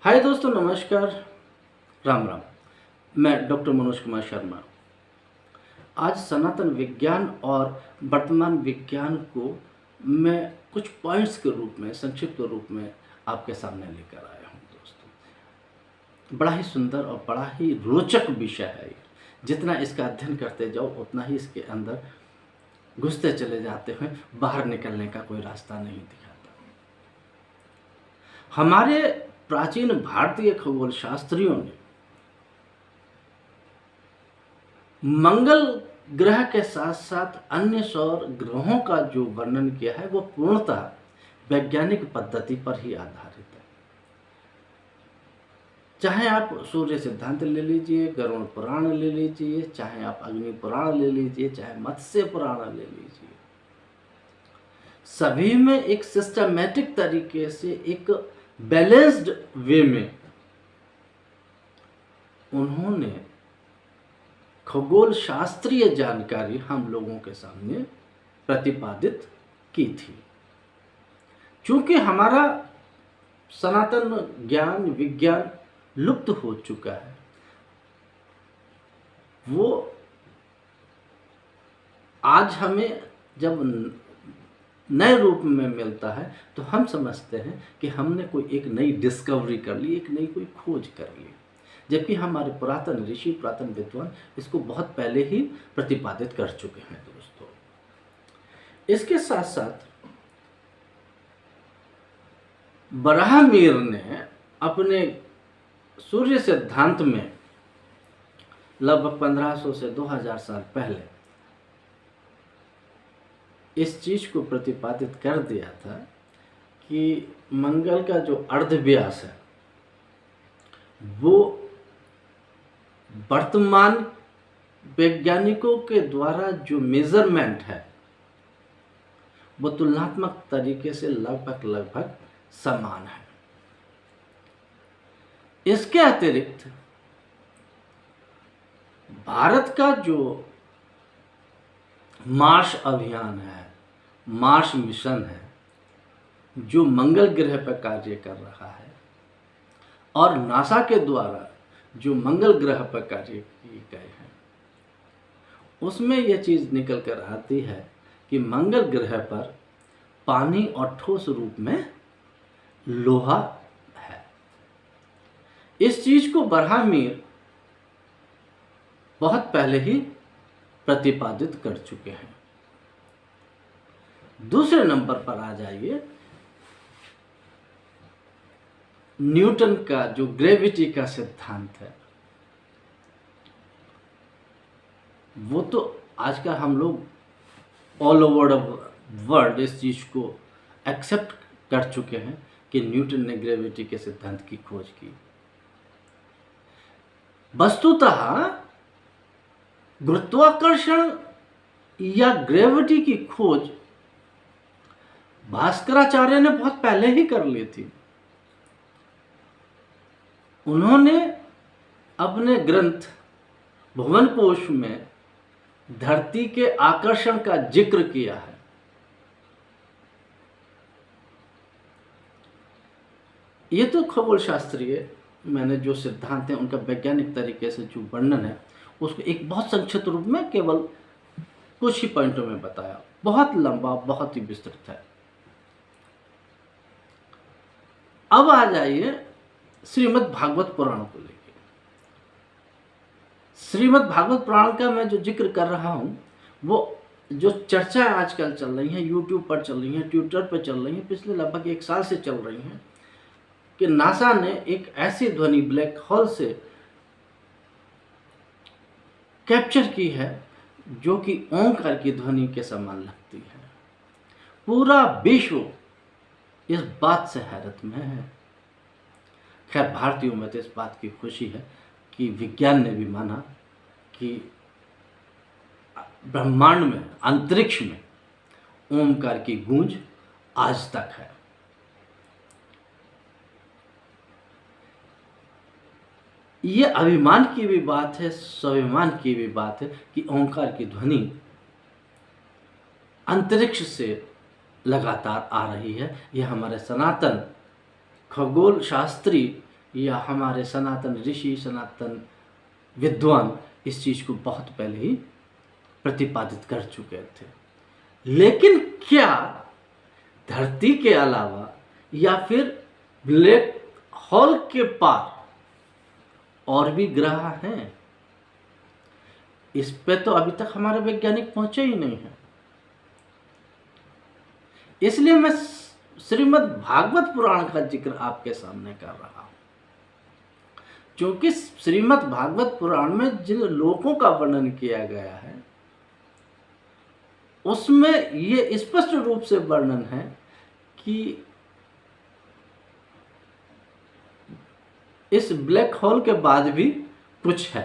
हाय दोस्तों, नमस्कार। राम राम। मैं डॉक्टर मनोज कुमार शर्मा। आज सनातन विज्ञान और वर्तमान विज्ञान को मैं कुछ पॉइंट्स के रूप में, संक्षिप्त रूप में आपके सामने लेकर आया हूँ। दोस्तों, बड़ा ही सुंदर और बड़ा ही रोचक विषय है ये। जितना इसका अध्ययन करते जाओ उतना ही इसके अंदर घुसते चले जाते हैं, बाहर निकलने का कोई रास्ता नहीं दिखाता। हमारे प्राचीन भारतीय खगोल शास्त्रियों ने मंगल ग्रह के साथ साथ अन्य सौर ग्रहों का जो वर्णन किया है वो पूर्णतः वैज्ञानिक पद्धति पर ही आधारित है। चाहे आप सूर्य सिद्धांत ले लीजिए, गरुड़ पुराण ले लीजिए, चाहे आप अग्नि पुराण ले लीजिए, चाहे मत्स्य पुराण ले लीजिए, सभी में एक सिस्टमैटिक तरीके से, एक बैलेंस्ड वे में उन्होंने खगोल शास्त्रीय जानकारी हम लोगों के सामने प्रतिपादित की थी। चूंकि हमारा सनातन ज्ञान विज्ञान लुप्त हो चुका है, वो आज हमें जब नए रूप में मिलता है तो हम समझते हैं कि हमने कोई एक नई डिस्कवरी कर ली, एक नई कोई खोज कर ली, जबकि हमारे पुरातन ऋषि, पुरातन विद्वान इसको बहुत पहले ही प्रतिपादित कर चुके हैं। दोस्तों, इसके साथ साथ बराहमीर ने अपने सूर्य सिद्धांत में लगभग 1500 से 2000 साल पहले इस चीज को प्रतिपादित कर दिया था कि मंगल का जो अर्धव्यास है वो वर्तमान वैज्ञानिकों के द्वारा जो मेजरमेंट है वो तुलनात्मक तरीके से लगभग समान है। इसके अतिरिक्त भारत का जो मार्स अभियान है, मार्स मिशन है, जो मंगल ग्रह पर कार्य कर रहा है, और नासा के द्वारा जो मंगल ग्रह पर कार्य किए गए हैं, उसमें यह चीज निकल कर आती है कि मंगल ग्रह पर पानी और ठोस रूप में लोहा है। इस चीज को बराहमीर बहुत पहले ही प्रतिपादित कर चुके हैं। दूसरे नंबर पर आ जाइए, न्यूटन का जो ग्रेविटी का सिद्धांत है वो तो आज का हम लोग ऑल ओवर वर्ल्ड इस चीज को एक्सेप्ट कर चुके हैं कि न्यूटन ने ग्रेविटी के सिद्धांत की खोज की। वस्तुतः गुरुत्वाकर्षण या ग्रेविटी की खोज भास्कराचार्य ने बहुत पहले ही कर ली थी। उन्होंने अपने ग्रंथ भुवनकोश में धरती के आकर्षण का जिक्र किया है। ये तो खगोल शास्त्रीय मैंने जो सिद्धांत है उनका वैज्ञानिक तरीके से जो वर्णन है उसको एक बहुत संक्षिप्त रूप में केवल कुछ ही पॉइंटों में बताया। बहुत लंबा, बहुत ही विस्तृत है। अब आ जाइए श्रीमद् भागवत पुराण को लेकर। श्रीमद् भागवत पुराण का मैं जो जिक्र कर रहा हूं वो जो चर्चा आजकल चल रही है, यूट्यूब पर चल रही है, ट्विटर पर चल रही है, पिछले लगभग 1 साल से चल रही है कि नासा ने एक ऐसी ध्वनि ब्लैक होल से कैप्चर की है जो कि ओंकार की ध्वनि के समान लगती है। पूरा विश्व इस बात से हैरत में है। खैर, भारतीयों में तो इस बात की खुशी है कि विज्ञान ने भी माना कि ब्रह्मांड में, अंतरिक्ष में ओंकार की गूंज आज तक है। ये अभिमान की भी बात है, स्वाभिमान की भी बात है कि ओंकार की ध्वनि अंतरिक्ष से लगातार आ रही है। यह हमारे सनातन खगोल शास्त्री या हमारे सनातन ऋषि, सनातन विद्वान इस चीज़ को बहुत पहले ही प्रतिपादित कर चुके थे। लेकिन क्या धरती के अलावा या फिर ब्लैक होल के पार और भी ग्रह हैं? इस पे तो अभी तक हमारे वैज्ञानिक पहुंचे ही नहीं हैं। इसलिए मैं श्रीमद् भागवत पुराण का जिक्र आपके सामने कर रहा हूं, क्योंकि श्रीमद् भागवत पुराण में जिन लोकों का वर्णन किया गया है उसमें ये स्पष्ट रूप से वर्णन है कि इस ब्लैक होल के बाद भी कुछ है।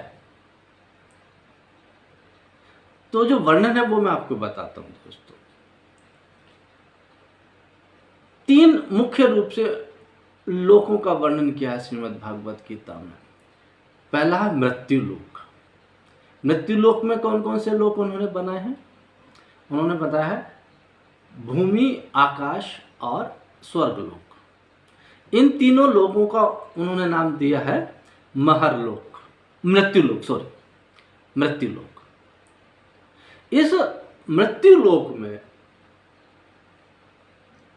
तो जो वर्णन है वो मैं आपको बताता हूं दोस्तों। 3 मुख्य रूप से लोकों का वर्णन किया है श्रीमद् भागवत गीता में। पहला है मृत्यु लोक। मृत्यु लोक में कौन कौन से लोक उन्होंने बनाए हैं? उन्होंने बताया है भूमि, आकाश और स्वर्गलोक। इन तीनों लोकों का उन्होंने नाम दिया है महरलोक, मृत्युलोक, मृत्युलोक। इस मृत्युलोक में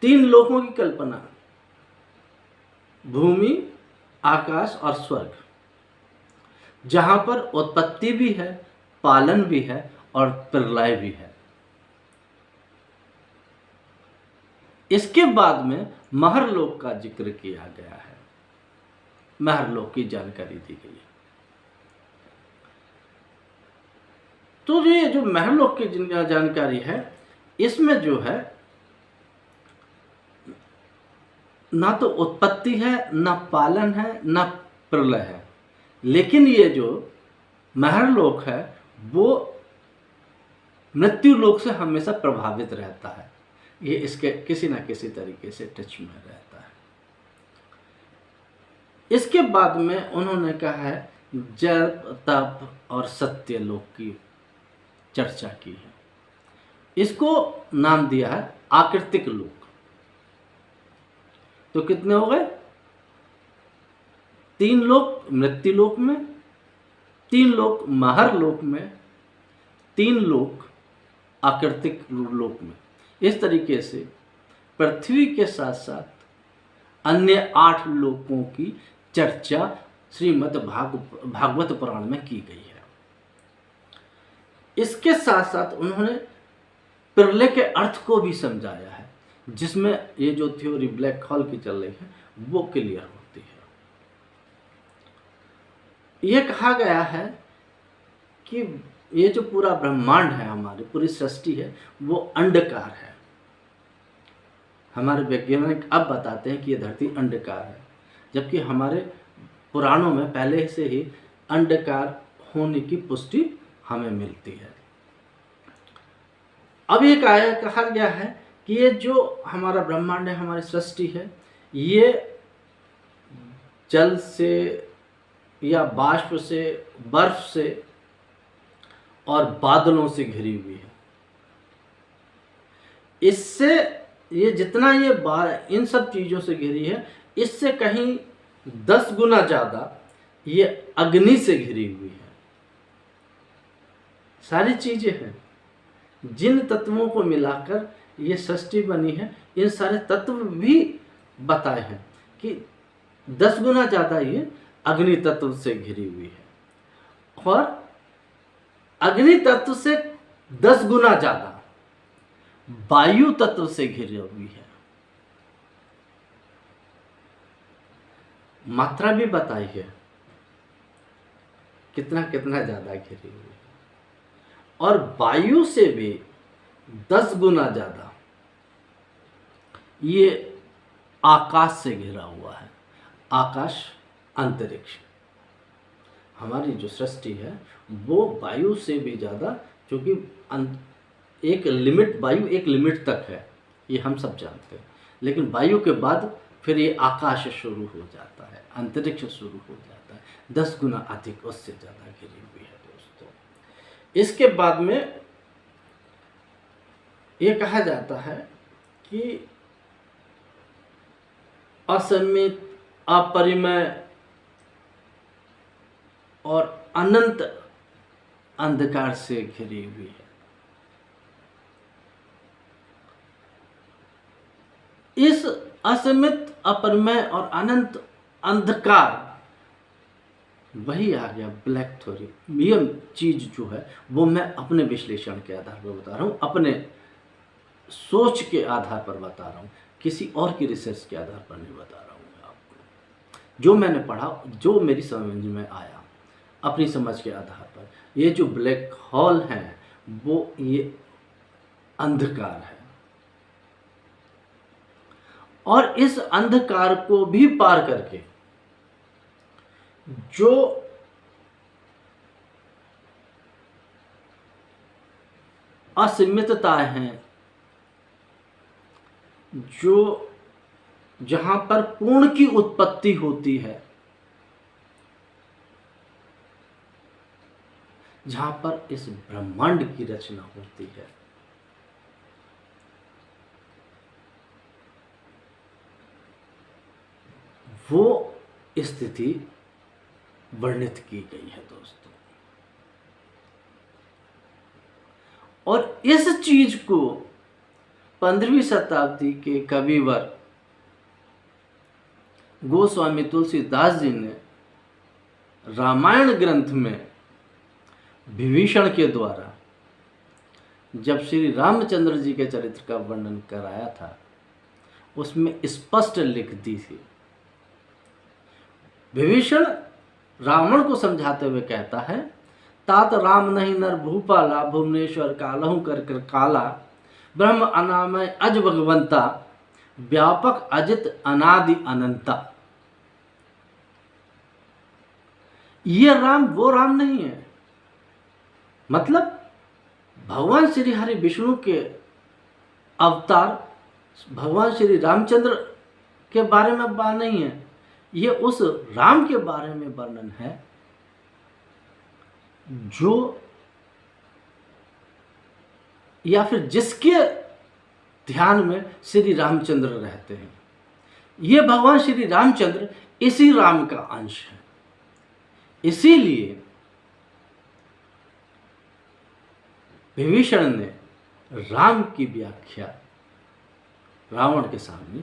3 लोकों की कल्पना, भूमि, आकाश और स्वर्ग, जहां पर उत्पत्ति भी है, पालन भी है और प्रलय भी है। इसके बाद में महरलोक का जिक्र किया गया है, महरलोक की जानकारी दी गई है। तो ये जो महरलोक की जानकारी है, इसमें जो है ना तो उत्पत्ति है, ना पालन है, ना प्रलय है। लेकिन ये जो महरलोक है वो मृत्युलोक से हमेशा प्रभावित रहता है। ये इसके किसी ना किसी तरीके से टच में रहता है। इसके बाद में उन्होंने कहा है जप, तप और सत्य लोक की चर्चा की है। इसको नाम दिया है आकृतिक लोक। तो कितने हो गए? 3 लोक मृत्यु लोक में, 3 लोक महरलोक में, 3 लोक आकृतिक लोक में। इस तरीके से पृथ्वी के साथ साथ अन्य 8 लोकों की चर्चा श्रीमद् भागवत पुराण में की गई है। इसके साथ साथ उन्होंने प्रलय के अर्थ को भी समझाया है, जिसमें ये जो थ्योरी ब्लैक होल की चल रही है वो क्लियर होती है। यह कहा गया है कि ये जो पूरा ब्रह्मांड है, हमारी पूरी सृष्टि है, वो अंडकार है। हमारे वैज्ञानिक अब बताते हैं कि ये धरती अंडकार है, जबकि हमारे पुराणों में पहले से ही अंडकार होने की पुष्टि हमें मिलती है। अब ये कहा गया है कि ये जो हमारा ब्रह्मांड है, हमारी सृष्टि है, ये जल से या बाष्प से, बर्फ से और बादलों से घिरी हुई है। इससे ये जितना ये इन सब चीज़ों से घिरी है, इससे कहीं 10 गुना ज़्यादा ये अग्नि से घिरी हुई है। सारी चीज़ें हैं, जिन तत्वों को मिलाकर ये सृष्टि बनी है, इन सारे तत्व भी बताए हैं कि 10 गुना ज़्यादा ये अग्नि तत्व से घिरी हुई है और अग्नि तत्व से 10 गुना ज़्यादा वायु तत्व से घिरी हुई है। मात्रा भी बताई है कितना कितना ज़्यादा घिरी हुई है, और वायु से भी 10 गुना ज़्यादा ये आकाश से घिरा हुआ है। आकाश, अंतरिक्ष, हमारी जो सृष्टि है वो वायु से भी ज़्यादा, क्योंकि एक लिमिट, वायु एक लिमिट तक है, ये हम सब जानते हैं। लेकिन वायु के बाद फिर ये आकाश शुरू हो जाता है, अंतरिक्ष शुरू हो जाता है, 10 गुना अधिक, उससे ज़्यादा घिरी हुई है दोस्तों। इसके बाद में ये कहा जाता है कि असीमित, अपरिमेय और अनंत अंधकार से घिरी हुई है। इस असीमित, अपरिमेय और अनंत अंधकार, वही आ गया ब्लैक थ्योरी। ये चीज जो है वो मैं अपने विश्लेषण के आधार पर बता रहा हूँ, अपने सोच के आधार पर बता रहा हूँ, किसी और की रिसर्च के आधार पर नहीं बता रहा हूँ मैं आपको। जो मैंने पढ़ा, जो मेरी समझ में आया, अपनी समझ के आधार पर, ये जो ब्लैक होल है वो ये अंधकार है, और इस अंधकार को भी पार करके जो असीमितताएं हैं, जो जहां पर पूर्ण की उत्पत्ति होती है, जहां पर इस ब्रह्मांड की रचना होती है, वो स्थिति वर्णित की गई है दोस्तों। और इस चीज को 15वीं शताब्दी के कविवर गोस्वामी तुलसीदास जी ने रामायण ग्रंथ में विभीषण के द्वारा जब श्री रामचंद्र जी के चरित्र का वर्णन कराया था, उसमें स्पष्ट लिख दी थी। विभीषण रावण को समझाते हुए कहता है, तात राम नहीं नर भूपाला, भुवनेश्वर कालहु कर कर काला, ब्रह्म अनामय अज भगवंता, व्यापक अजित अनादि अनंता। ये राम वो राम नहीं है, मतलब भगवान श्री हरि विष्णु के अवतार भगवान श्री रामचंद्र के बारे में बात नहीं है, ये उस राम के बारे में वर्णन है जो, या फिर जिसके ध्यान में श्री रामचंद्र रहते हैं। ये भगवान श्री रामचंद्र इसी राम का अंश है। इसीलिए विभीषण ने राम की व्याख्या रावण के सामने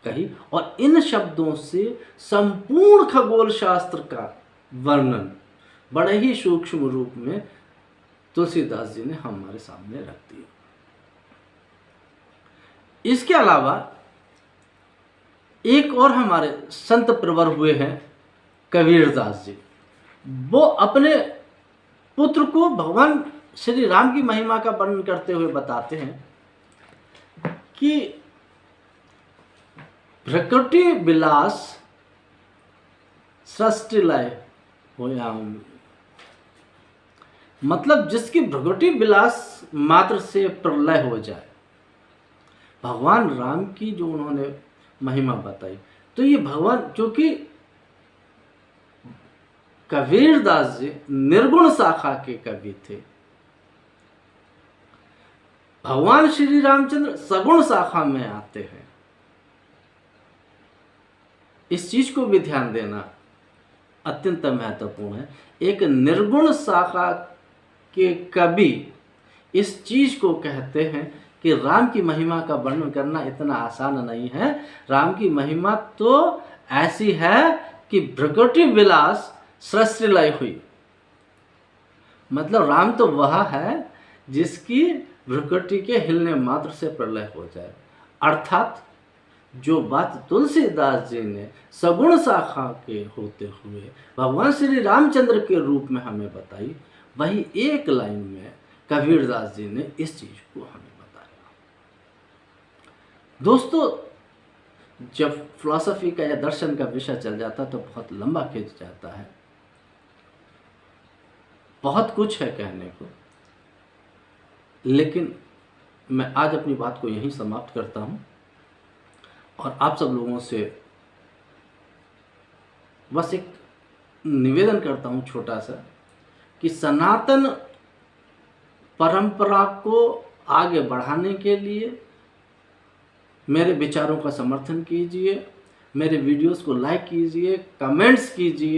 कही, और इन शब्दों से संपूर्ण खगोल शास्त्र का वर्णन बड़े ही सूक्ष्म रूप में तुलसीदास जी ने हमारे सामने रख दिया। इसके अलावा एक और हमारे संत प्रवर हुए हैं कबीरदास जी। वो अपने पुत्र को भगवान श्री राम की महिमा का वर्णन करते हुए बताते हैं कि प्रकृति विलास सृष्टि लय होया, मतलब जिसकी प्रकृति विलास मात्र से प्रलय हो जाए। भगवान राम की जो उन्होंने महिमा बताई, तो ये भगवान, क्योंकि कबीरदास जी निर्गुण शाखा के कवि थे, भगवान श्री रामचंद्र सगुण शाखा में आते हैं। इस चीज को भी ध्यान देना अत्यंत महत्वपूर्ण है। एक निर्गुण शाखा के कवि इस चीज को कहते हैं कि राम की महिमा का वर्णन करना इतना आसान नहीं है। राम की महिमा तो ऐसी है कि प्रकृति विलास सृष्टि लय हुई, मतलब राम तो वह है जिसकी प्रकृति के हिलने मात्र से प्रलय हो जाए। अर्थात जो बात तुलसीदास जी ने सगुण शाखा के होते हुए भगवान श्री रामचंद्र के रूप में हमें बताई, वही एक लाइन में कबीरदास जी ने इस चीज को हमें बताया। दोस्तों, जब फिलॉसफी का या दर्शन का विषय चल जाता तो बहुत लंबा खींच जाता है, बहुत कुछ है कहने को, लेकिन मैं आज अपनी बात को यहीं समाप्त करता हूं और आप सब लोगों से बस एक निवेदन करता हूं छोटा सा, कि सनातन परंपरा को आगे बढ़ाने के लिए मेरे विचारों का समर्थन कीजिए, मेरे वीडियोस को लाइक कीजिए, कमेंट्स कीजिए।